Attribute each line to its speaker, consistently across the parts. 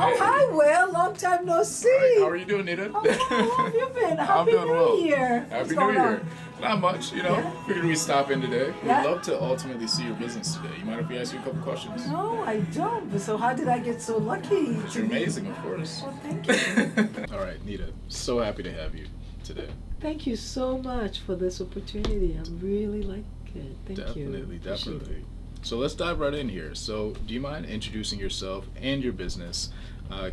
Speaker 1: Oh, hi, Will. Long time no see.
Speaker 2: All right, how are you doing, Nita?
Speaker 1: Oh, how have you been? Happy
Speaker 2: doing
Speaker 1: New
Speaker 2: well.
Speaker 1: Year.
Speaker 2: Happy
Speaker 1: What's
Speaker 2: New
Speaker 1: going
Speaker 2: Year.
Speaker 1: on?
Speaker 2: Not much,
Speaker 1: Yeah.
Speaker 2: Figured we'd stop in today.
Speaker 1: Yeah.
Speaker 2: We'd love to ultimately see your business today. You mind if we ask you a couple questions?
Speaker 1: No, I don't. But so how did I get so lucky?
Speaker 2: You're amazing, of course.
Speaker 1: Well, thank you.
Speaker 2: All right, Nita. So happy to have you today.
Speaker 1: Thank you so much for this opportunity. I really like it. Thank you.
Speaker 2: Definitely,
Speaker 1: Appreciate
Speaker 2: definitely.
Speaker 1: it.
Speaker 2: So let's dive right in here. So, do you mind introducing yourself and your business?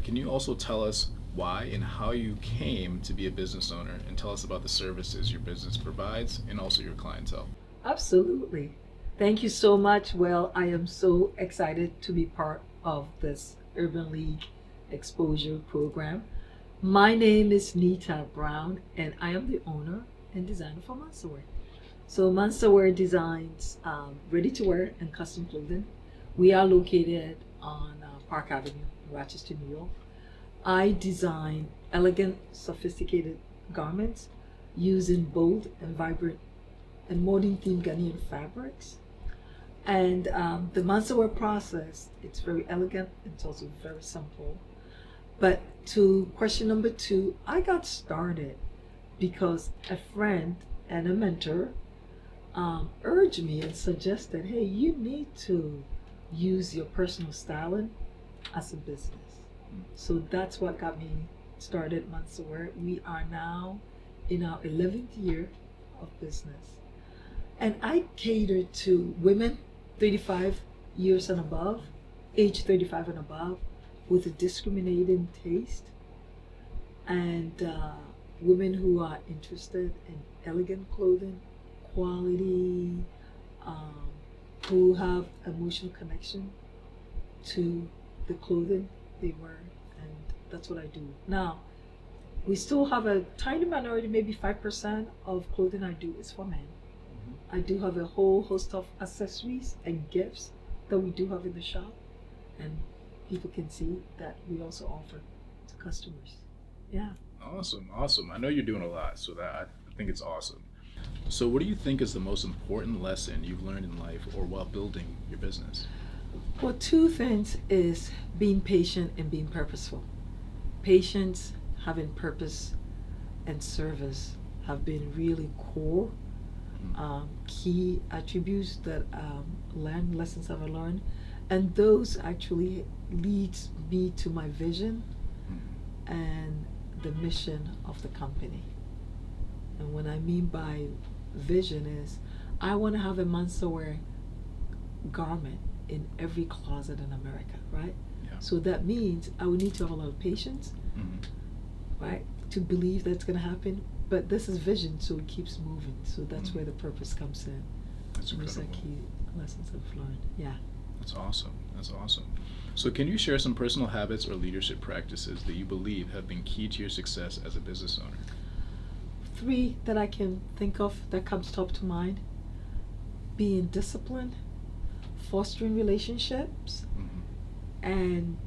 Speaker 2: Can you also tell us why and how you came to be a business owner, and tell us about the services your business provides and also your clientele?
Speaker 1: Absolutely. Thank you so much. Well, I am so excited to be part of this Urban League exposure program. My name is Nita Brown, and I am the owner and designer for Mansawear. So Mansawear designs ready-to-wear and custom clothing. We are located on Park Avenue, Rochester, New York. I design elegant, sophisticated garments using bold and vibrant and modern themed Ghanaian fabrics. And the Mansawear process, it's very elegant, it's also very simple. But to question number two, I got started because a friend and a mentor urged me and suggested, hey, you need to use your personal styling as a business. So that's what got me started at Mansawear. We are now in our 11th year of business. And I cater to women 35 years and above, age 35 and above, with a discriminating taste, and women who are interested in elegant clothing, quality, who have emotional connection to the clothing they wear, and that's what I do. Now, we still have a tiny minority, maybe 5% of clothing I do is for men. I do have a whole host of accessories and gifts that we do have in the shop, and people can see that we also offer to customers. Yeah.
Speaker 2: Awesome, awesome. I know you're doing a lot, so that I think it's awesome. So, what do you think is the most important lesson you've learned in life or while building your business?
Speaker 1: Well, two things is being patient and being purposeful. Patience, having purpose, and service have been really core, key attributes that lessons I've learned, and those actually leads me to my vision and the mission of the company. And what I mean by vision is I want to have a Mansawear garment in every closet in America, right?
Speaker 2: Yeah.
Speaker 1: So that means I would need to have a lot of patience, right, to believe that's going to happen. But this is vision, so it keeps moving. So that's where the purpose comes in.
Speaker 2: That's
Speaker 1: Those are
Speaker 2: incredible.
Speaker 1: key lessons I've learned. Yeah.
Speaker 2: That's awesome. That's awesome. So, can you share some personal habits or leadership practices that you believe have been key to your success as a business owner?
Speaker 1: Three that I can think of that comes top to mind: being disciplined, fostering relationships, and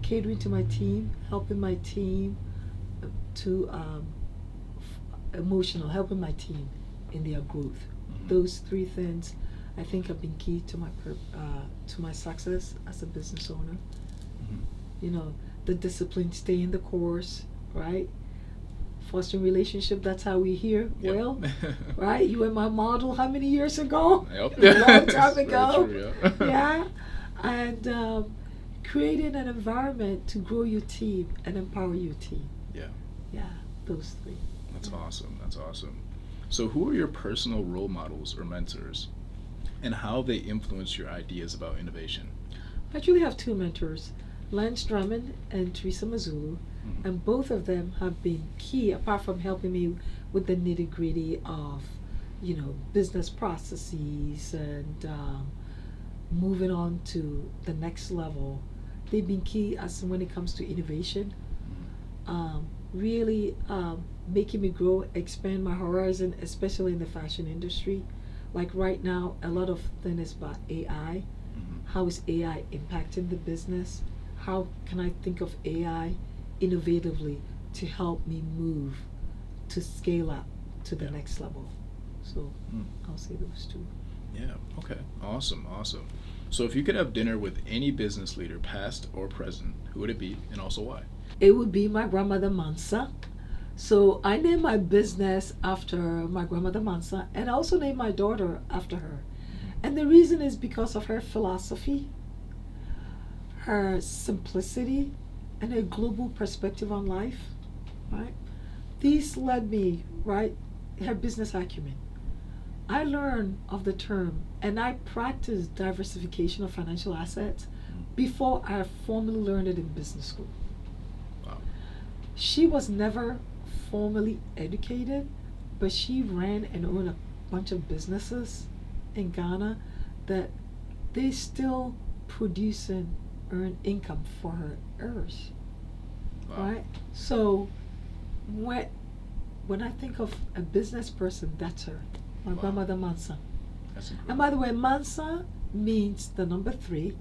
Speaker 1: catering to my team, helping my team to helping my team in their growth. Those three things I think have been key to my success as a business owner. You know, the discipline, staying the course, right? Fostering relationship, that's how we here.
Speaker 2: Yep.
Speaker 1: Well, right? You were my model how many years ago?
Speaker 2: Yep.
Speaker 1: A long time
Speaker 2: Very
Speaker 1: ago.
Speaker 2: true, yeah.
Speaker 1: Yeah. And creating an environment to grow your team and empower your team.
Speaker 2: Yeah.
Speaker 1: Yeah, those three.
Speaker 2: That's awesome. That's awesome. So, who are your personal role models or mentors, and how they influence your ideas about innovation?
Speaker 1: I actually have two mentors, Lance Drummond and Teresa Mazzulu, and both of them have been key, apart from helping me with the nitty-gritty of, business processes and moving on to the next level. They've been key as when it comes to innovation, really making me grow, expand my horizon, especially in the fashion industry. Like right now, a lot of things about AI. How is AI impacting the business? How can I think of AI innovatively to help me move to scale up to the next level? So I'll say those two.
Speaker 2: Yeah. Okay. Awesome. Awesome. So if you could have dinner with any business leader, past or present, who would it be, and also why?
Speaker 1: It would be my grandmother Mansa. So I named my business after my grandmother Mansa, and I also named my daughter after her. And the reason is because of her philosophy, her simplicity, and her global perspective on life, right? These led me, right, her business acumen. I learned of the term and I practiced diversification of financial assets before I formally learned it in business school.
Speaker 2: Wow.
Speaker 1: She was never formally educated, but she ran and owned a bunch of businesses in Ghana that they still produce and earn income for her heirs.
Speaker 2: Wow.
Speaker 1: Right? So when when I think of a business person, that's her. My
Speaker 2: Wow.
Speaker 1: grandmother Mansa.
Speaker 2: That's incredible.
Speaker 1: And by the way, Mansa means the number 3.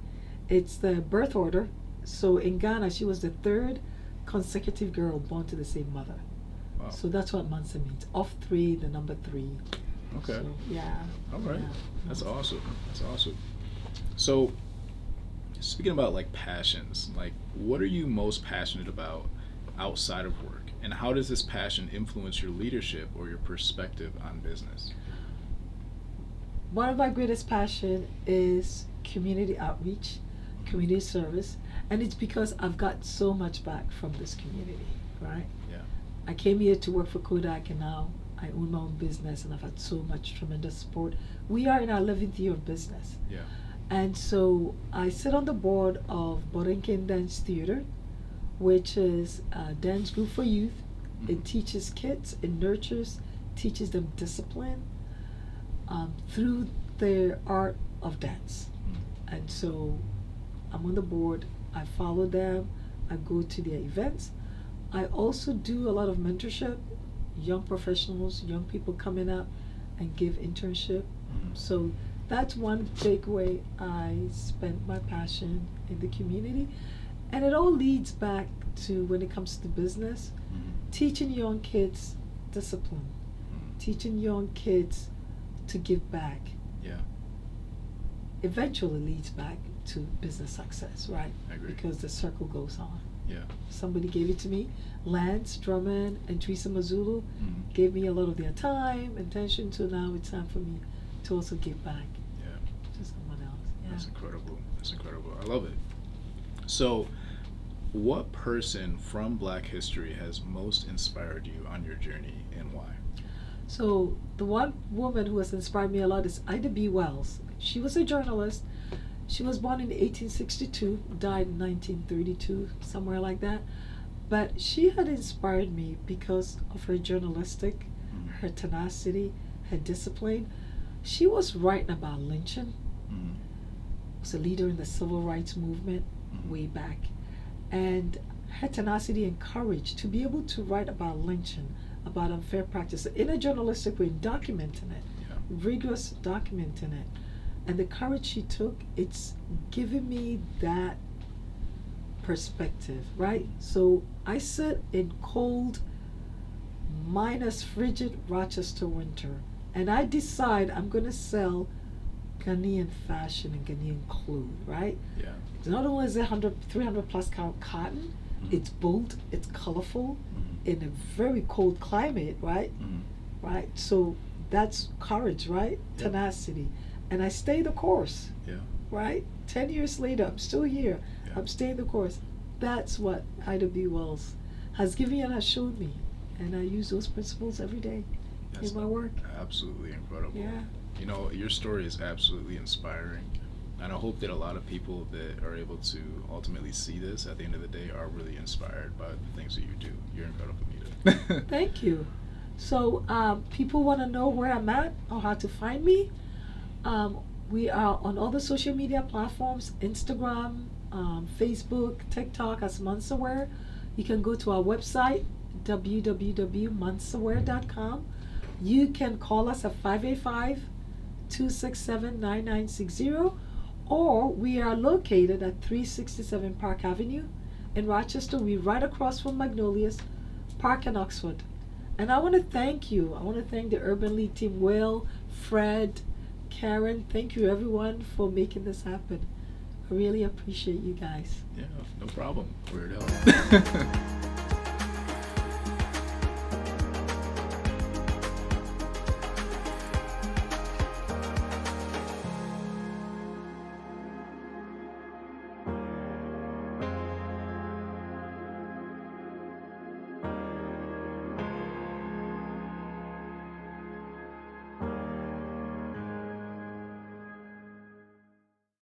Speaker 1: It's the birth order. So in Ghana, she was the 3rd consecutive girl born to the same mother.
Speaker 2: Wow.
Speaker 1: So that's what Mansa means. Of 3, the number 3.
Speaker 2: Okay.
Speaker 1: So, yeah.
Speaker 2: All right.
Speaker 1: Yeah.
Speaker 2: That's awesome. That's awesome. So, speaking about like passions, like what are you most passionate about outside of work? And how does this passion influence your leadership or your perspective on business?
Speaker 1: One of my greatest passion is community outreach, community service, and it's because I've got so much back from this community, right?
Speaker 2: Yeah.
Speaker 1: I came here to work for Kodak, and now I own my own business, and I've had so much tremendous support. We are in our 11th year of business.
Speaker 2: Yeah.
Speaker 1: And so I sit on the board of Borinkin Dance Theater, which is a dance group for youth. It teaches kids, it nurtures, teaches them discipline through their art of dance. And so I'm on the board, I follow them, I go to their events. I also do a lot of mentorship, young professionals, young people coming up and give internship. So that's one big way I spend my passion in the community. And it all leads back to when it comes to business, teaching young kids discipline, teaching young kids to give back.
Speaker 2: Yeah.
Speaker 1: Eventually leads back to business success, right?
Speaker 2: I agree.
Speaker 1: Because the circle goes on.
Speaker 2: Yeah.
Speaker 1: Somebody gave it to me. Lance Drummond and Teresa Mazzullo gave me a lot of their time and attention, so now it's time for me to also give back
Speaker 2: Yeah.
Speaker 1: to someone else. Yeah.
Speaker 2: That's incredible. That's incredible. I love it. So, what person from Black history has most inspired you on your journey and why?
Speaker 1: So the one woman who has inspired me a lot is Ida B. Wells. She was a journalist. She was born in 1862, died in 1932, somewhere like that. But she had inspired me because of her journalistic, her tenacity, her discipline. She was writing about lynching. Was a leader in the civil rights movement way back. And her tenacity and courage to be able to write about lynching, about unfair practice in a journalistic way, documenting it, rigorous documenting it. And the courage she took, it's given me that perspective, right? So I sit in cold, minus frigid Rochester winter, and I decide I'm going to sell Ghanaian fashion and Ghanaian clothes, right?
Speaker 2: Yeah.
Speaker 1: Not only is it 300 plus count cotton, it's bold, it's colorful, in a very cold climate, right? Right? So that's courage, right?
Speaker 2: Yeah.
Speaker 1: Tenacity. And I stay the course,
Speaker 2: Yeah.
Speaker 1: right? 10 years later, I'm still here.
Speaker 2: Yeah.
Speaker 1: I'm staying the course. That's what Ida B. Wells has given me and has showed me. And I use those principles every day
Speaker 2: That's
Speaker 1: in my work.
Speaker 2: absolutely incredible.
Speaker 1: Yeah.
Speaker 2: You know, your story is absolutely inspiring. And I hope that a lot of people that are able to ultimately see this at the end of the day are really inspired by the things that you do. You're incredible, Nita.
Speaker 1: Thank you. So people want to know where I'm at or how to find me. We are on all the social media platforms, Instagram, Facebook, TikTok as Mansawear. You can go to our website, www.mansawear.com. You can call us at 585-267-9960, or we are located at 367 Park Avenue in Rochester. We're right across from Magnolias Park in Oxford. And I want to thank you. I want to thank the Urban League team, Will, Fred, Karen. Thank you, everyone, for making this happen. I really appreciate you guys.
Speaker 2: Yeah, no problem. We're it out.